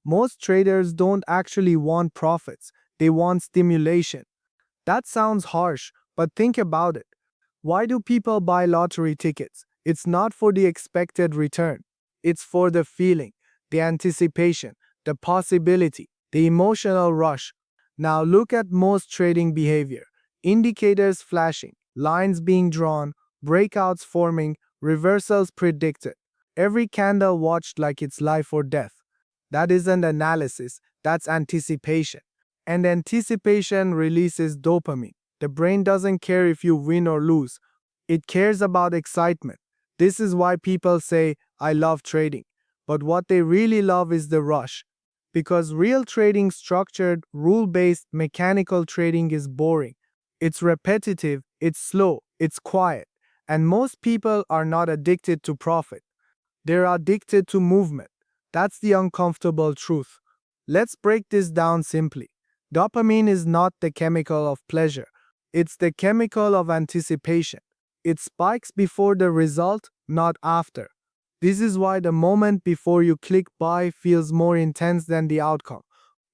Most traders don't actually want profits, they want stimulation. That sounds harsh, but think about it. Why do people buy lottery tickets? It's not for the expected return. It's for the feeling, the anticipation, the possibility, the emotional rush. Now look at most trading behavior. Indicators flashing, lines being drawn, breakouts forming, reversals predicted. Every candle watched like it's life or death. That isn't analysis, that's anticipation. And anticipation releases dopamine. The brain doesn't care if you win or lose. It cares about excitement. This is why people say, I love trading. But what they really love is the rush. Because real trading, structured, rule-based, mechanical trading is boring. It's repetitive, it's slow, it's quiet. And most people are not addicted to profit. They're addicted to movement. That's the uncomfortable truth. Let's break this down simply. Dopamine is not the chemical of pleasure. It's the chemical of anticipation. It spikes before the result, not after. This is why the moment before you click buy feels more intense than the outcome.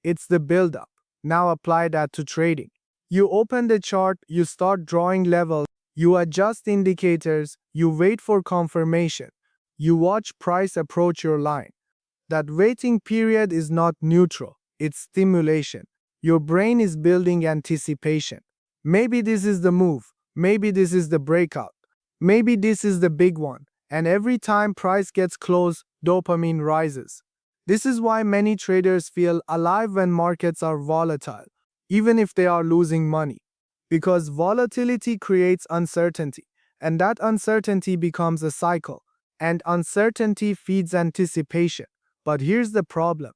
It's the build-up. Now apply that to trading. You open the chart, you start drawing levels, you adjust indicators, you wait for confirmation. You watch price approach your line. That waiting period is not neutral, it's stimulation. Your brain is building anticipation. Maybe this is the move, maybe this is the breakout, maybe this is the big one, and every time price gets close, dopamine rises. This is why many traders feel alive when markets are volatile, even if they are losing money. Because volatility creates uncertainty, and that uncertainty becomes a cycle, and uncertainty feeds anticipation. But here's the problem.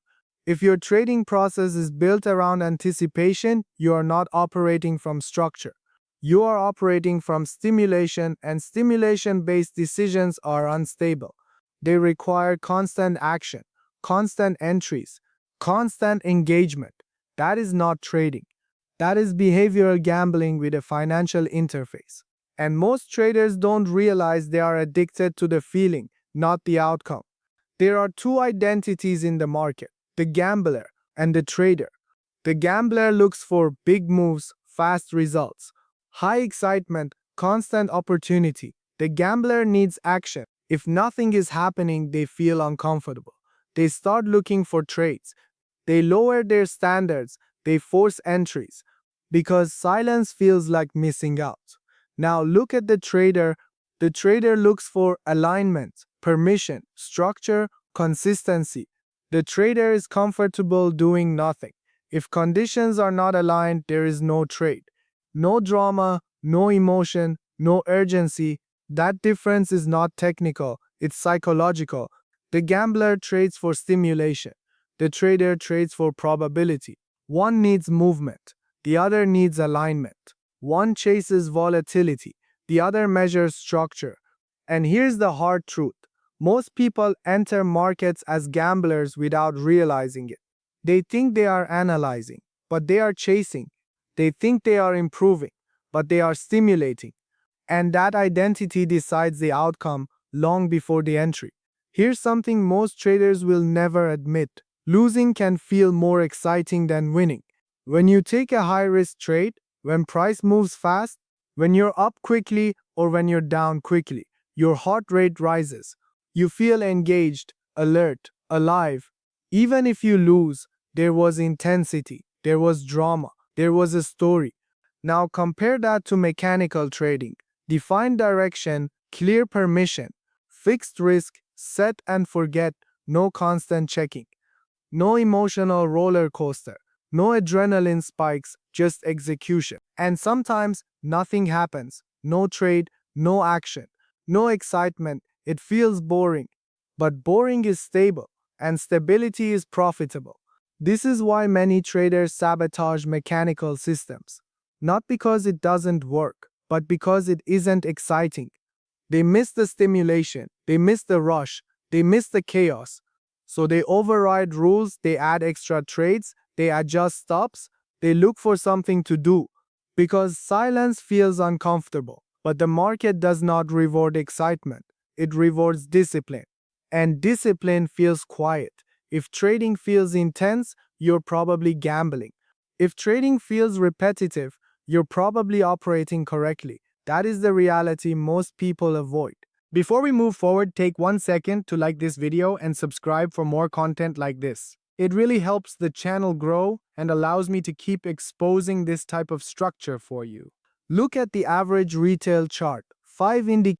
If your trading process is built around anticipation, you are not operating from structure. You are operating from stimulation, and stimulation-based decisions are unstable. They require constant action, constant entries, constant engagement. That is not trading. That is behavioral gambling with a financial interface. And most traders don't realize they are addicted to the feeling, not the outcome. There are two identities in the market, the gambler and the trader. The gambler looks for big moves, fast results, high excitement, constant opportunity. The gambler needs action. If nothing is happening, they feel uncomfortable. They start looking for trades. They lower their standards. They force entries. Because silence feels like missing out. Now look at the trader. The trader looks for alignment, permission, structure, consistency. The trader is comfortable doing nothing. If conditions are not aligned, there is no trade. No drama, no emotion, no urgency. That difference is not technical, it's psychological. The gambler trades for stimulation. The trader trades for probability. One needs movement. The other needs alignment. One chases volatility. The other measures structure. And here's the hard truth. Most people enter markets as gamblers without realizing it. They think they are analyzing, but they are chasing. They think they are improving, but they are stimulating. And that identity decides the outcome long before the entry. Here's something most traders will never admit. Losing can feel more exciting than winning. When you take a high-risk trade, when price moves fast, when you're up quickly or when you're down quickly, your heart rate rises. You feel engaged, alert, alive. Even if you lose, there was intensity, there was drama, there was a story. Now compare that to mechanical trading. Defined direction, clear permission, fixed risk, set and forget, no constant checking. No emotional roller coaster, no adrenaline spikes, just execution. And sometimes nothing happens, no trade, no action, no excitement. It feels boring. But boring is stable, and stability is profitable. This is why many traders sabotage mechanical systems. Not because it doesn't work, but because it isn't exciting. They miss the stimulation, they miss the rush, they miss the chaos. So they override rules, they add extra trades, they adjust stops, they look for something to do. Because silence feels uncomfortable. But the market does not reward excitement. It rewards discipline. And discipline feels quiet. If trading feels intense, you're probably gambling. If trading feels repetitive, you're probably operating correctly. That is the reality most people avoid. Before we move forward, take 1 second to like this video and subscribe for more content like this. It really helps the channel grow and allows me to keep exposing this type of structure for you. Look at the average retail chart. 5 indicators.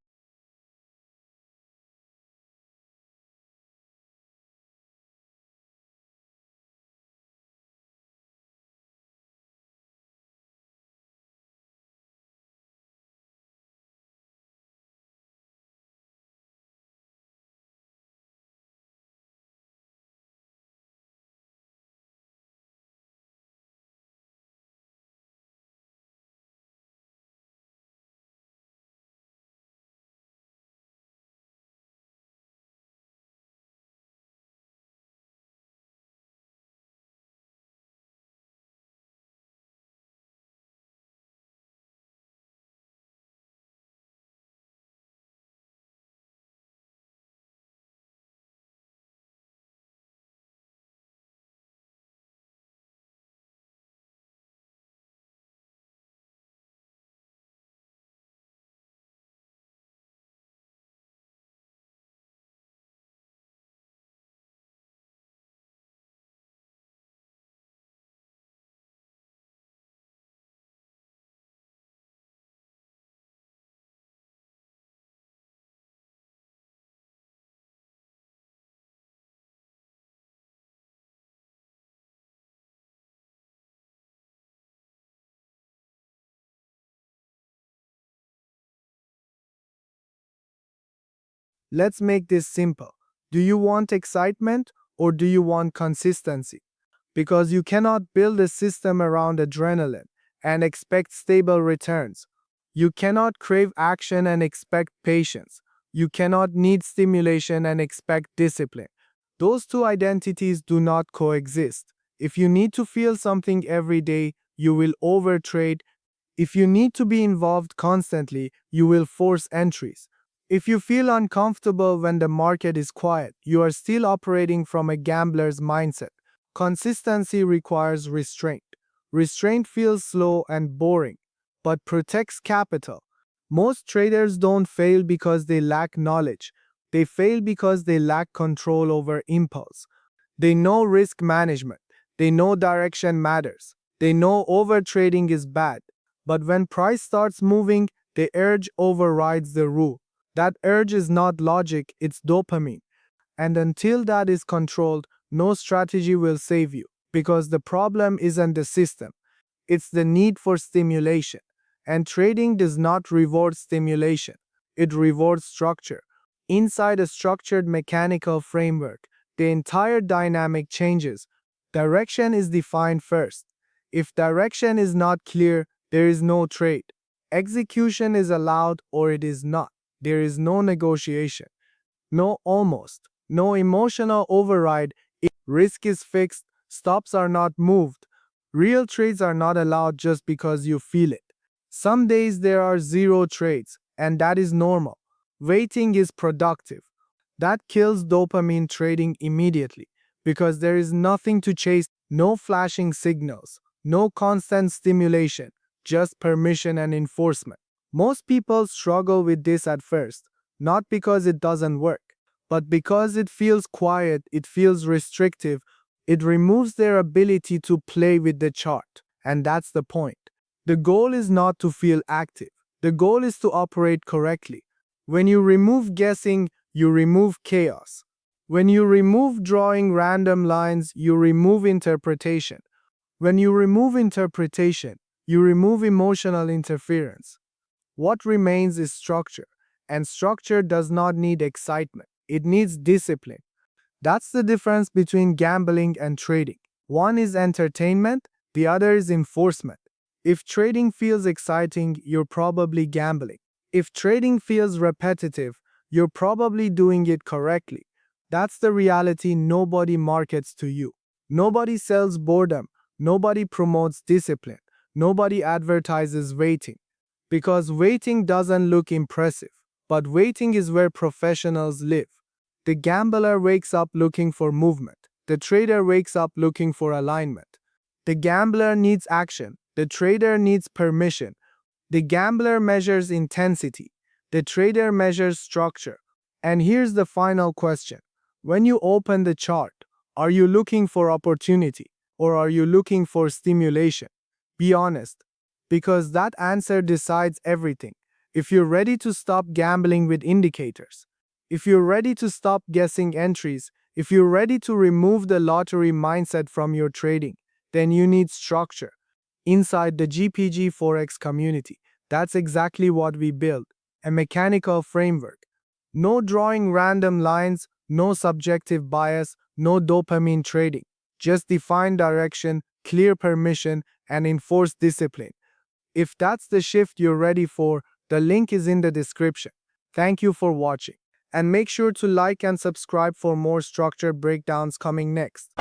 Let's make this simple. Do you want excitement or do you want consistency? Because you cannot build a system around adrenaline and expect stable returns. You cannot crave action and expect patience. You cannot need stimulation and expect discipline. Those two identities do not coexist. If you need to feel something every day, you will overtrade. If you need to be involved constantly, you will force entries. If you feel uncomfortable when the market is quiet, you are still operating from a gambler's mindset. Consistency requires restraint. Restraint feels slow and boring, but protects capital. Most traders don't fail because they lack knowledge. They fail because they lack control over impulse. They know risk management. They know direction matters. They know overtrading is bad. But when price starts moving, the urge overrides the rule. That urge is not logic, it's dopamine. And until that is controlled, no strategy will save you, because the problem isn't the system, it's the need for stimulation. And trading does not reward stimulation, it rewards structure. Inside a structured mechanical framework, the entire dynamic changes. Direction is defined first. If direction is not clear, there is no trade. Execution is allowed or it is not. There is no negotiation. No almost. No emotional override. If risk is fixed, stops are not moved. Real trades are not allowed just because you feel it. Some days there are zero trades, and that is normal. Waiting is productive. That kills dopamine trading immediately because there is nothing to chase, no flashing signals, no constant stimulation, just permission and enforcement. Most people struggle with this at first, not because it doesn't work, but because it feels quiet, it feels restrictive, it removes their ability to play with the chart. And that's the point. The goal is not to feel active. The goal is to operate correctly. When you remove guessing, you remove chaos. When you remove drawing random lines, you remove interpretation. When you remove interpretation, you remove emotional interference. What remains is structure, and structure does not need excitement, it needs discipline. That's the difference between gambling and trading. One is entertainment, the other is enforcement. If trading feels exciting, you're probably gambling. If trading feels repetitive, you're probably doing it correctly. That's the reality nobody markets to you. Nobody sells boredom, nobody promotes discipline, nobody advertises waiting. Because waiting doesn't look impressive, but waiting is where professionals live. The gambler wakes up looking for movement. The trader wakes up looking for alignment. The gambler needs action. The trader needs permission. The gambler measures intensity. The trader measures structure. And here's the final question. When you open the chart, are you looking for opportunity or are you looking for stimulation? Be honest, because that answer decides everything. If you're ready to stop gambling with indicators, if you're ready to stop guessing entries, if you're ready to remove the lottery mindset from your trading, then you need structure. Inside the GPG Forex community, that's exactly what we build, a mechanical framework. No drawing random lines, no subjective bias, no dopamine trading. Just defined direction, clear permission, and enforced discipline. If that's the shift you're ready for, the link is in the description. Thank you for watching. And make sure to like and subscribe for more structured breakdowns coming next.